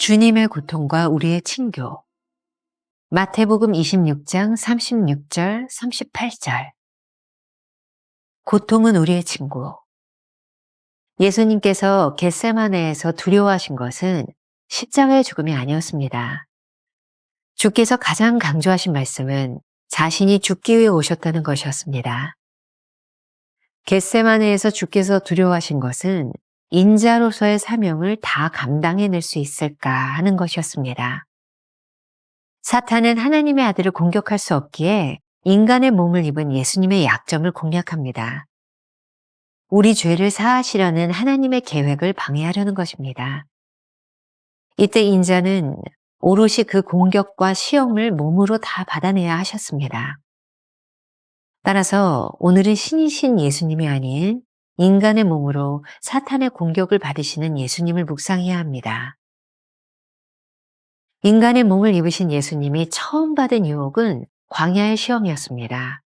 주님의 고통과 우리의 친교. 마태복음 26장 36절, 38절. 고통은 우리의 친구. 예수님께서 겟세마네에서 두려워하신 것은 십자가의 죽음이 아니었습니다. 주께서 가장 강조하신 말씀은 자신이 죽기 위해 오셨다는 것이었습니다. 겟세마네에서 주께서 두려워하신 것은 인자로서의 사명을 다 감당해낼 수 있을까 하는 것이었습니다. 사탄은 하나님의 아들을 공격할 수 없기에 인간의 몸을 입은 예수님의 약점을 공략합니다. 우리 죄를 사하시려는 하나님의 계획을 방해하려는 것입니다. 이때 인자는 오롯이 그 공격과 시험을 몸으로 다 받아내야 하셨습니다. 따라서 오늘은 신이신 예수님이 아닌 인간의 몸으로 사탄의 공격을 받으시는 예수님을 묵상해야 합니다. 인간의 몸을 입으신 예수님이 처음 받은 유혹은 광야의 시험이었습니다.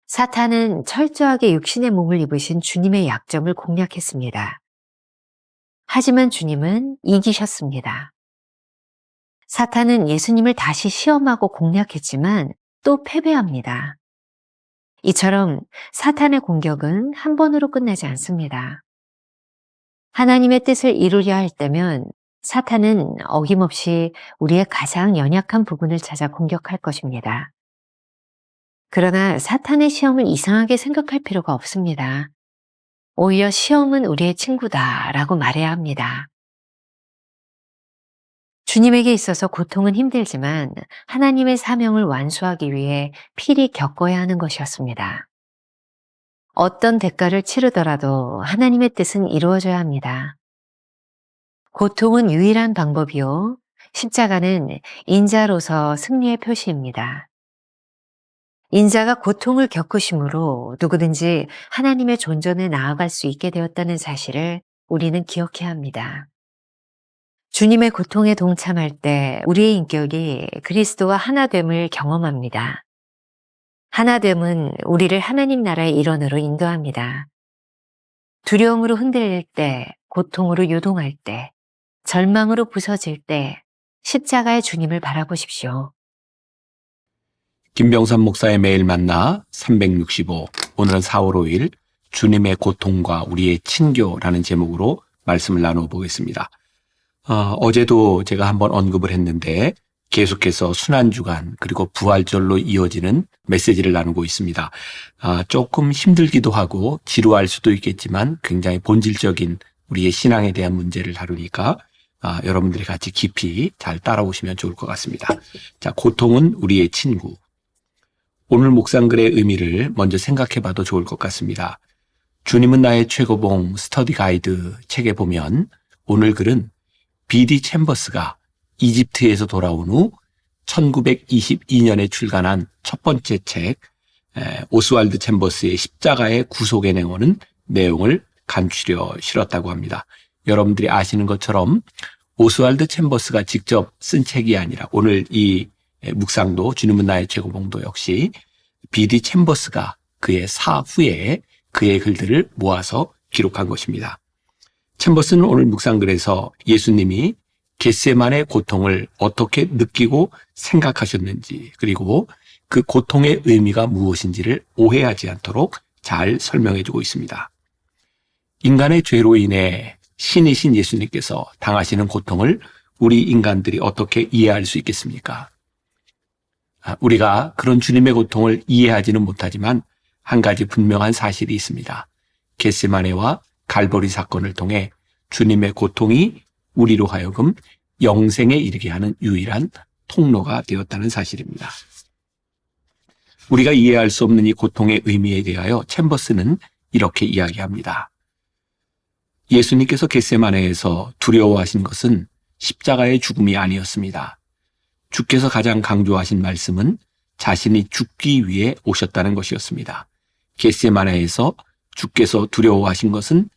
사탄은 철저하게 육신의 몸을 입으신 주님의 약점을 공략했습니다. 하지만 주님은 이기셨습니다. 사탄은 예수님을 다시 시험하고 공략했지만 또 패배합니다. 이처럼 사탄의 공격은 한 번으로 끝나지 않습니다. 하나님의 뜻을 이루려 할 때면 사탄은 어김없이 우리의 가장 연약한 부분을 찾아 공격할 것입니다. 그러나 사탄의 시험을 이상하게 생각할 필요가 없습니다. 오히려 시험은 우리의 친구다라고 말해야 합니다. 주님에게 있어서 고통은 힘들지만 하나님의 사명을 완수하기 위해 필히 겪어야 하는 것이었습니다. 어떤 대가를 치르더라도 하나님의 뜻은 이루어져야 합니다. 고통은 유일한 방법이요. 십자가는 인자로서 승리의 표시입니다. 인자가 고통을 겪으심으로 누구든지 하나님의 존전에 나아갈 수 있게 되었다는 사실을 우리는 기억해야 합니다. 주님의 고통에 동참할 때 우리의 인격이 그리스도와 하나됨을 경험합니다. 하나됨은 우리를 하나님 나라의 일원으로 인도합니다. 두려움으로 흔들릴 때, 고통으로 요동할 때, 절망으로 부서질 때 십자가의 주님을 바라보십시오. 김병선 목사의 매일 만나 365. 오늘은 4월 5일 주님의 고통과 우리의 친교라는 제목으로 말씀을 나눠보겠습니다. 어제도 제가 한번 언급을 했는데 계속해서 순환주간 그리고 부활절로 이어지는 메시지를 나누고 있습니다. 조금 힘들기도 하고 지루할 수도 있겠지만 굉장히 본질적인 우리의 신앙에 대한 문제를 다루니까 여러분들이 같이 깊이 잘 따라오시면 좋을 것 같습니다. 자, 고통은 우리의 친구. 오늘 묵상글의 의미를 먼저 생각해 봐도 좋을 것 같습니다. 주님은 나의 최고봉 스터디 가이드 책에 보면 오늘 글은 B.D. 챔버스가 이집트에서 돌아온 후 1922년에 출간한 첫 번째 책 오스왈드 챔버스의 십자가의 구속에 내오는 내용을 감추려 실었다고 합니다. 여러분들이 아시는 것처럼 오스왈드 챔버스가 직접 쓴 책이 아니라 오늘 이 묵상도 주님은 나의 최고봉도 역시 B.D. 챔버스가 그의 사후에 그의 글들을 모아서 기록한 것입니다. 챔버스는 오늘 묵상글에서 예수님이 겟세마네 고통을 어떻게 느끼고 생각하셨는지 그리고 그 고통의 의미가 무엇인지를 오해하지 않도록 잘 설명해 주고 있습니다. 인간의 죄로 인해 신이신 예수님께서 당하시는 고통을 우리 인간들이 어떻게 이해할 수 있겠습니까? 우리가 그런 주님의 고통을 이해하지는 못하지만 한 가지 분명한 사실이 있습니다. 겟세마네와 갈보리 사건을 통해 주님의 고통이 우리로 하여금 영생에 이르게 하는 유일한 통로가 되었다는 사실입니다. 우리가 이해할 수 없는 이 고통의 의미에 대하여 챔버스는 이렇게 이야기합니다. 예수님께서 겟세마네에서 두려워하신 것은 십자가의 죽음이 아니었습니다. 주께서 가장 강조하신 말씀은 자신이 죽기 위해 오셨다는 것이었습니다. 겟세마네에서 주께서 두려워하신 것은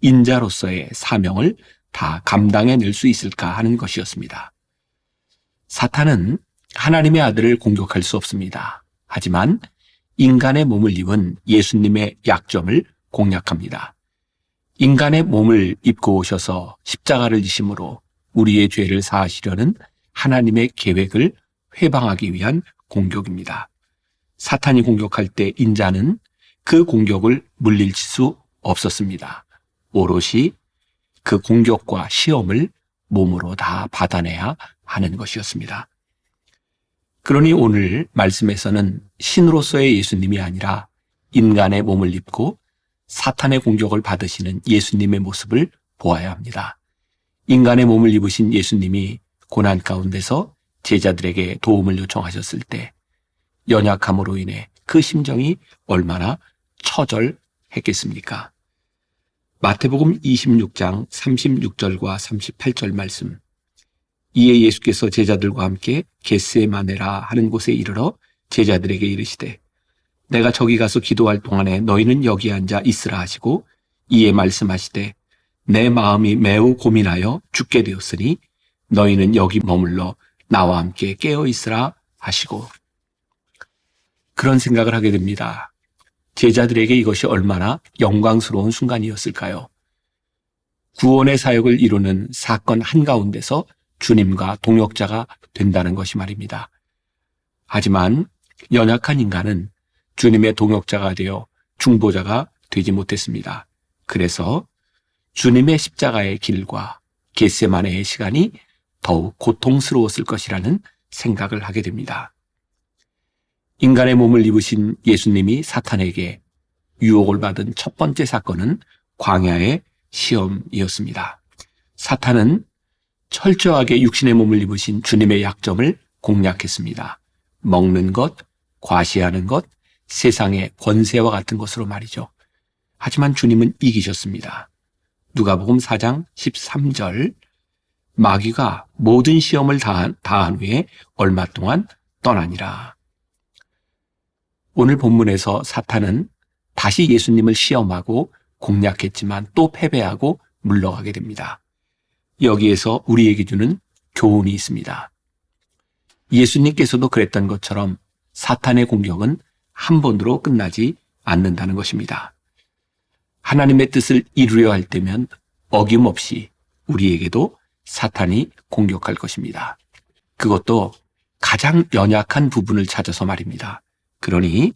인자로서의 사명을 다 감당해낼 수 있을까 하는 것이었습니다. 사탄은 하나님의 아들을 공격할 수 없습니다. 하지만 인간의 몸을 입은 예수님의 약점을 공략합니다. 인간의 몸을 입고 오셔서 십자가를 지심으로 우리의 죄를 사하시려는 하나님의 계획을 회방하기 위한 공격입니다. 사탄이 공격할 때 인자는 그 공격을 물리칠 수 없었습니다. 오롯이 그 공격과 시험을 몸으로 다 받아내야 하는 것이었습니다. 그러니 오늘 말씀에서는 신으로서의 예수님이 아니라 인간의 몸을 입고 사탄의 공격을 받으시는 예수님의 모습을 보아야 합니다. 인간의 몸을 입으신 예수님이 고난 가운데서 제자들에게 도움을 요청하셨을 때 연약함으로 인해 그 심정이 얼마나 처절했겠습니까? 마태복음 26장 36절과 38절 말씀. 이에 예수께서 제자들과 함께 겟세마네라 하는 곳에 이르러 제자들에게 이르시되 내가 저기 가서 기도할 동안에 너희는 여기 앉아 있으라 하시고 이에 말씀하시되 내 마음이 매우 고민하여 죽게 되었으니 너희는 여기 머물러 나와 함께 깨어 있으라 하시고. 그런 생각을 하게 됩니다. 제자들에게 이것이 얼마나 영광스러운 순간이었을까요? 구원의 사역을 이루는 사건 한가운데서 주님과 동역자가 된다는 것이 말입니다. 하지만 연약한 인간은 주님의 동역자가 되어 중보자가 되지 못했습니다. 그래서 주님의 십자가의 길과 겟세마네의 시간이 더욱 고통스러웠을 것이라는 생각을 하게 됩니다. 인간의 몸을 입으신 예수님이 사탄에게 유혹을 받은 첫 번째 사건은 광야의 시험이었습니다. 사탄은 철저하게 육신의 몸을 입으신 주님의 약점을 공략했습니다. 먹는 것, 과시하는 것, 세상의 권세와 같은 것으로 말이죠. 하지만 주님은 이기셨습니다. 누가복음 4장 13절 마귀가 모든 시험을 다한 후에 얼마 동안 떠나니라. 오늘 본문에서 사탄은 다시 예수님을 시험하고 공략했지만 또 패배하고 물러가게 됩니다. 여기에서 우리에게 주는 교훈이 있습니다. 예수님께서도 그랬던 것처럼 사탄의 공격은 한 번으로 끝나지 않는다는 것입니다. 하나님의 뜻을 이루려 할 때면 어김없이 우리에게도 사탄이 공격할 것입니다. 그것도 가장 연약한 부분을 찾아서 말입니다. 그러니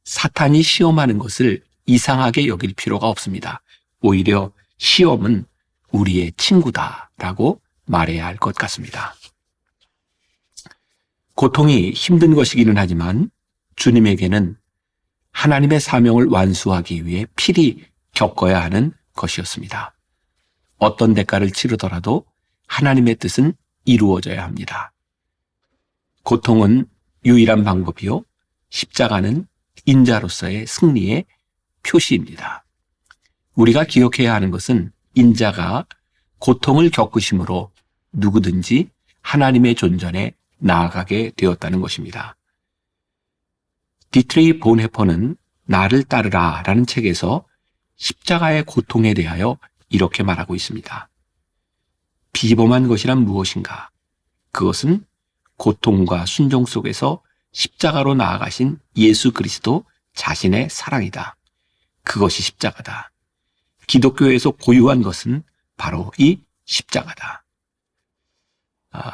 사탄이 시험하는 것을 이상하게 여길 필요가 없습니다. 오히려 시험은 우리의 친구다라고 말해야 할 것 같습니다. 고통이 힘든 것이기는 하지만 주님에게는 하나님의 사명을 완수하기 위해 필히 겪어야 하는 것이었습니다. 어떤 대가를 치르더라도 하나님의 뜻은 이루어져야 합니다. 고통은 유일한 방법이요, 십자가는 인자로서의 승리의 표시입니다. 우리가 기억해야 하는 것은 인자가 고통을 겪으심으로 누구든지 하나님의 존전에 나아가게 되었다는 것입니다. 디트레이 본헤퍼는 나를 따르라 라는 책에서 십자가의 고통에 대하여 이렇게 말하고 있습니다. 비범한 것이란 무엇인가? 그것은 고통과 순종 속에서 십자가로 나아가신 예수 그리스도 자신의 사랑이다. 그것이 십자가다. 기독교에서 고유한 것은 바로 이 십자가다.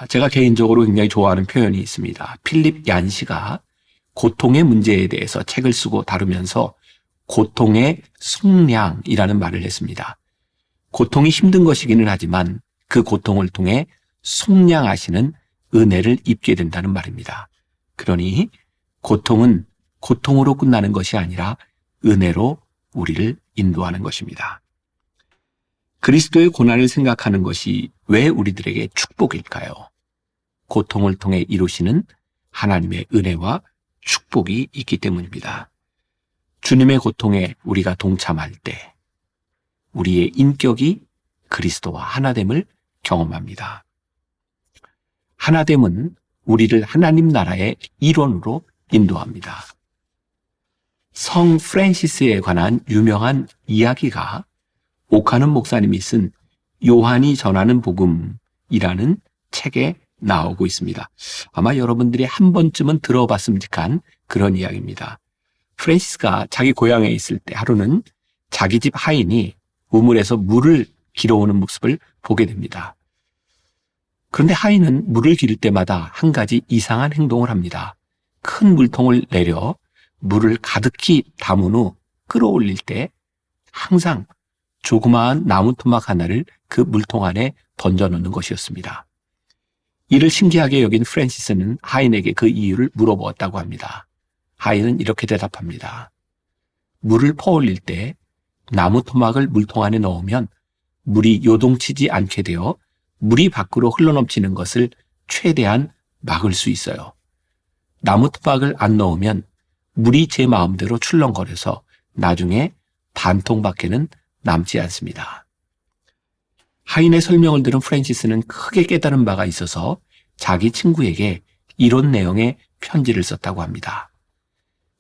제가 개인적으로 굉장히 좋아하는 표현이 있습니다. 필립 얀시가 고통의 문제에 대해서 책을 쓰고 다루면서 고통의 속량이라는 말을 했습니다. 고통이 힘든 것이기는 하지만 그 고통을 통해 속량하시는 은혜를 입게 된다는 말입니다. 그러니 고통은 고통으로 끝나는 것이 아니라 은혜로 우리를 인도하는 것입니다. 그리스도의 고난을 생각하는 것이 왜 우리들에게 축복일까요? 고통을 통해 이루시는 하나님의 은혜와 축복이 있기 때문입니다. 주님의 고통에 우리가 동참할 때 우리의 인격이 그리스도와 하나됨을 경험합니다. 하나됨은 우리를 하나님 나라의 일원으로 인도합니다. 성 프랜시스에 관한 유명한 이야기가 오카는 목사님이 쓴 요한이 전하는 복음이라는 책에 나오고 있습니다. 아마 여러분들이 한 번쯤은 들어봤음직한 그런 이야기입니다. 프랜시스가 자기 고향에 있을 때 하루는 자기 집 하인이 우물에서 물을 길어오는 모습을 보게 됩니다. 그런데 하인은 물을 기를 때마다 한 가지 이상한 행동을 합니다. 큰 물통을 내려 물을 가득히 담은 후 끌어올릴 때 항상 조그마한 나무 토막 하나를 그 물통 안에 던져놓는 것이었습니다. 이를 신기하게 여긴 프랜시스는 하인에게 그 이유를 물어보았다고 합니다. 하인은 이렇게 대답합니다. 물을 퍼올릴 때 나무 토막을 물통 안에 넣으면 물이 요동치지 않게 되어 물이 밖으로 흘러넘치는 것을 최대한 막을 수 있어요. 나무 토막을 안 넣으면 물이 제 마음대로 출렁거려서 나중에 반통밖에는 남지 않습니다. 하인의 설명을 들은 프랜시스는 크게 깨달은 바가 있어서 자기 친구에게 이런 내용의 편지를 썼다고 합니다.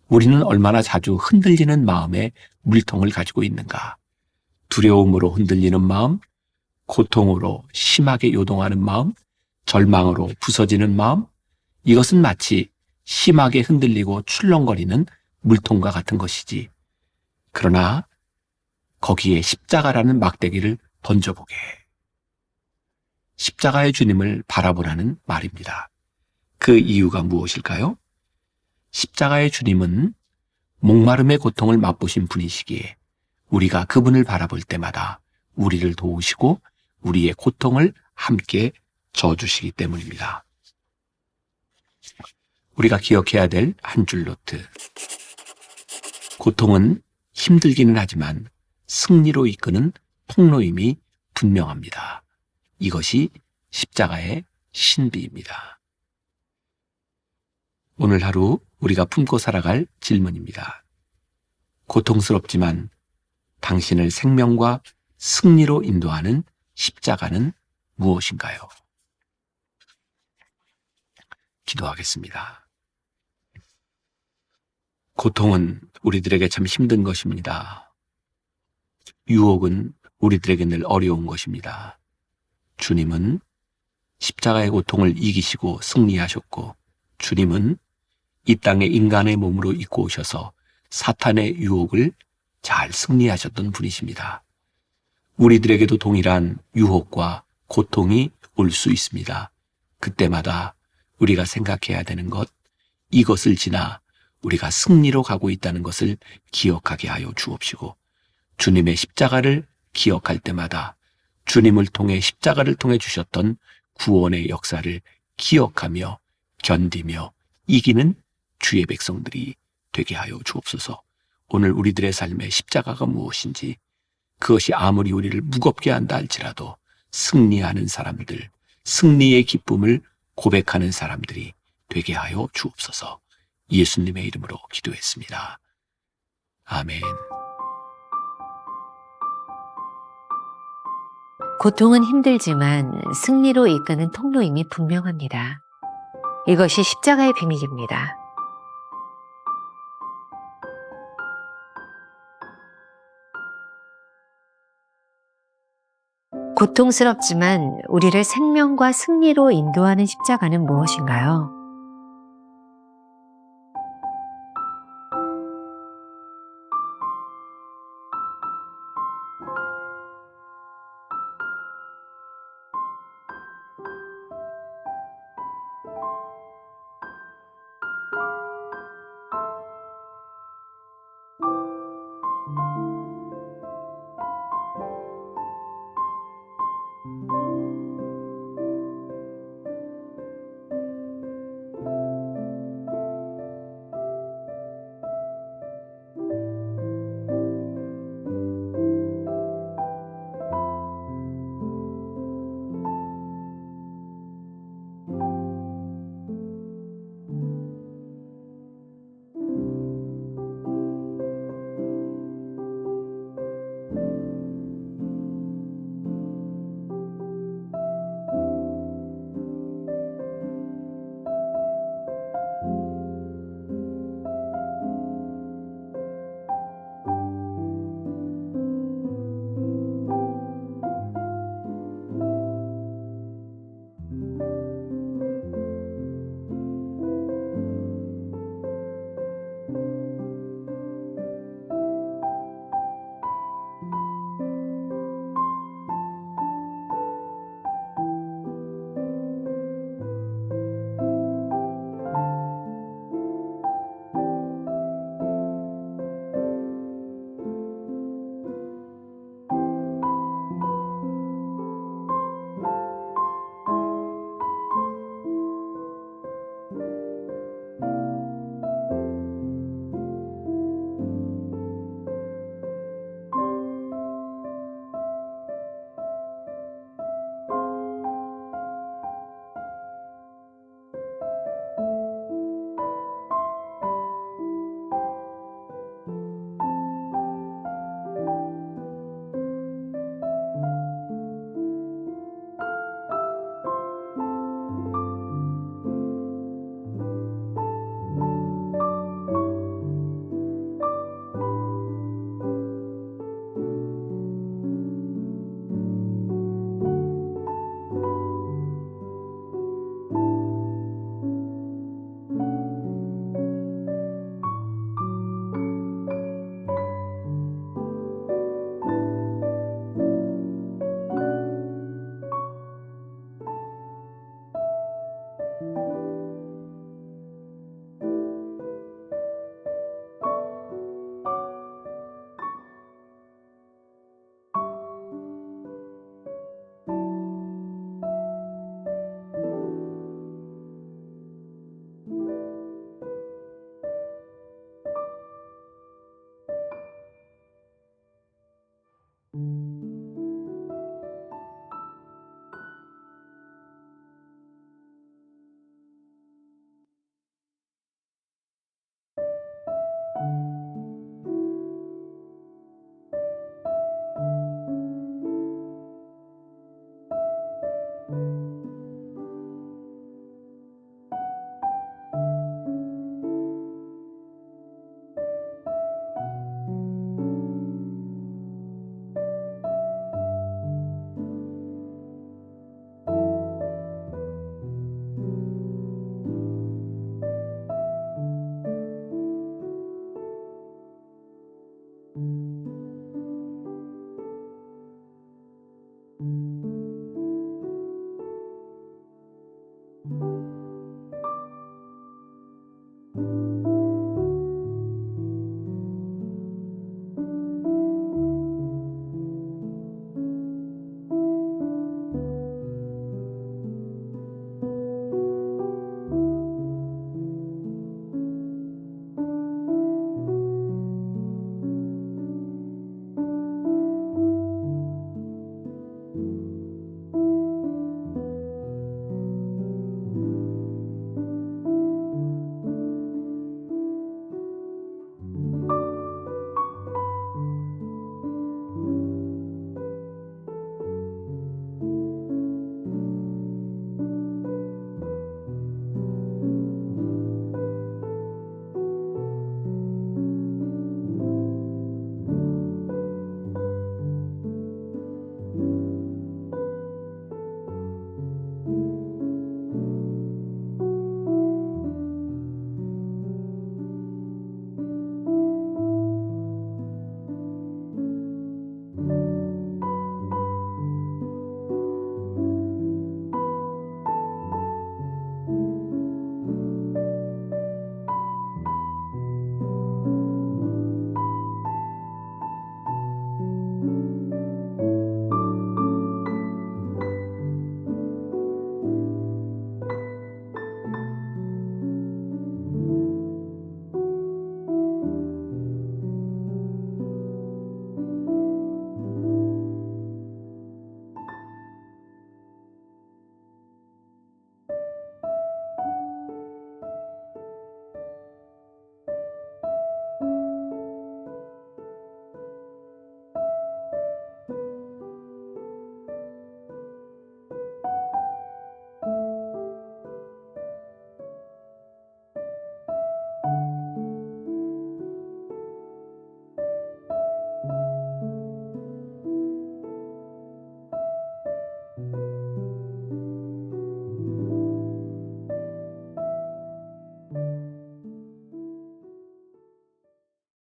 우리는 얼마나 자주 흔들리는 마음의 물통을 가지고 있는가. 두려움으로 흔들리는 마음, 고통으로 심하게 요동하는 마음, 절망으로 부서지는 마음, 이것은 마치 심하게 흔들리고 출렁거리는 물통과 같은 것이지. 그러나 거기에 십자가라는 막대기를 던져보게. 십자가의 주님을 바라보라는 말입니다. 그 이유가 무엇일까요? 십자가의 주님은 목마름의 고통을 맛보신 분이시기에 우리가 그분을 바라볼 때마다 우리를 도우시고 우리의 고통을 함께 져주시기 때문입니다. 우리가 기억해야 될 한 줄 노트. 고통은 힘들기는 하지만 승리로 이끄는 통로임이 분명합니다. 이것이 십자가의 신비입니다. 오늘 하루 우리가 품고 살아갈 질문입니다. 고통스럽지만 당신을 생명과 승리로 인도하는 십자가는 무엇인가요? 기도하겠습니다. 고통은 우리들에게 참 힘든 것입니다. 유혹은 우리들에게 늘 어려운 것입니다. 주님은 십자가의 고통을 이기시고 승리하셨고, 주님은 이 땅에 인간의 몸으로 입고 오셔서 사탄의 유혹을 잘 승리하셨던 분이십니다. 우리들에게도 동일한 유혹과 고통이 올 수 있습니다. 그때마다 우리가 생각해야 되는 것, 이것을 지나 우리가 승리로 가고 있다는 것을 기억하게 하여 주옵시고, 주님의 십자가를 기억할 때마다 주님을 통해 십자가를 통해 주셨던 구원의 역사를 기억하며 견디며 이기는 주의 백성들이 되게 하여 주옵소서. 오늘 우리들의 삶의 십자가가 무엇인지, 그것이 아무리 우리를 무겁게 한다 할지라도 승리하는 사람들, 승리의 기쁨을 고백하는 사람들이 되게 하여 주옵소서. 예수님의 이름으로 기도했습니다. 아멘. 고통은 힘들지만 승리로 이끄는 통로임이 분명합니다. 이것이 십자가의 비밀입니다. 고통스럽지만 우리를 생명과 승리로 인도하는 십자가는 무엇인가요?